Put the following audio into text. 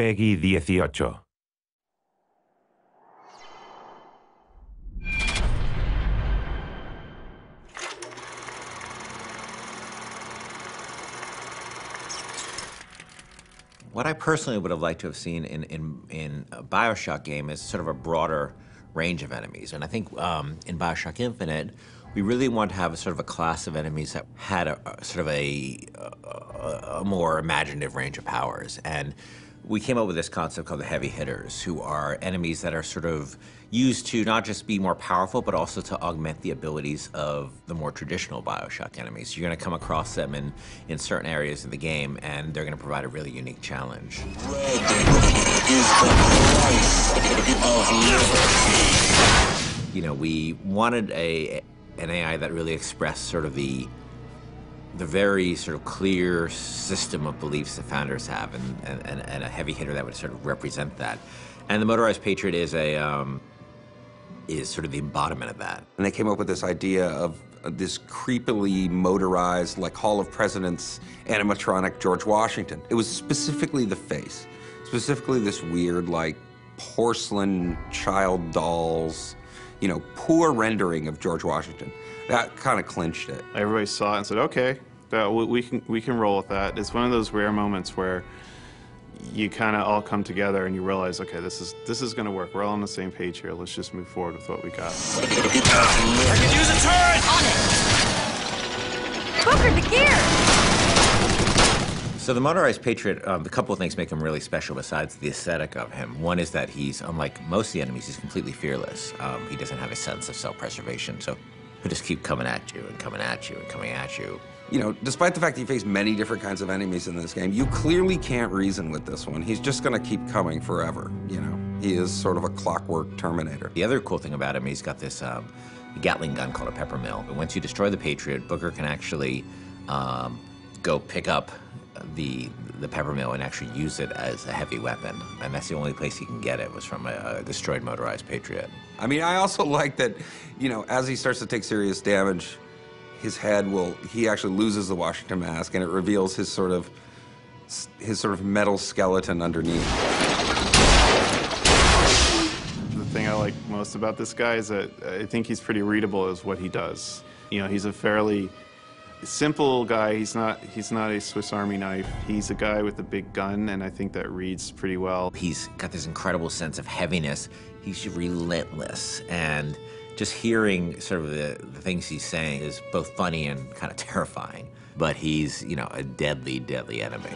Peggy 18. What I personally would have liked to have seen in a BioShock game is sort of a broader range of enemies. And I think in BioShock Infinite, we really want to have a sort of a class of enemies that had a more imaginative range of powers. And we came up with this concept called the heavy hitters, who are enemies that are sort of used to not just be more powerful, but also to augment the abilities of the more traditional BioShock enemies. You're going to come across them in certain areas of the game, and they're going to provide a really unique challenge. Red is the price of liberty. You know, we wanted an AI that really expressed sort of the very sort of clear system of beliefs that founders have, and a heavy hitter that would sort of represent that. And the motorized Patriot is sort of the embodiment of that. And they came up with this idea of this creepily motorized, like Hall of Presidents animatronic George Washington. It was specifically the face, specifically this weird, like, porcelain child dolls, you know, poor rendering of George Washington. That kind of clinched it. Everybody saw it and said, okay, we can roll with that. It's one of those rare moments where you kind of all come together and you realize, okay, this is going to work. We're all on the same page here. Let's just move forward with what we got. I could use a turret! On it! Booker, the gear! So the motorized Patriot, a couple of things make him really special besides the aesthetic of him. One is that he's, unlike most of the enemies, he's completely fearless. He doesn't have a sense of self-preservation, so he'll just keep coming at you and coming at you and coming at you. You know, despite the fact that you face many different kinds of enemies in this game, you clearly can't reason with this one. He's just gonna keep coming forever, you know? He is sort of a clockwork Terminator. The other cool thing about him, he's got this Gatling gun called a pepper mill. And once you destroy the Patriot, Booker can actually go pick up the pepper mill and actually use it as a heavy weapon. And that's the only place he can get it, was from a destroyed motorized Patriot. I mean, I also like that, you know, as he starts to take serious damage, his head he actually loses the Washington mask, and it reveals his sort of metal skeleton underneath. The thing I like most about this guy is that I think he's pretty readable as what he does. You know, he's a fairly simple guy. He's not a Swiss Army knife. He's a guy with a big gun, and I think that reads pretty well. He's got this incredible sense of heaviness. He's relentless, and just hearing sort of the things he's saying is both funny and kind of terrifying. But he's, you know, a deadly, deadly enemy.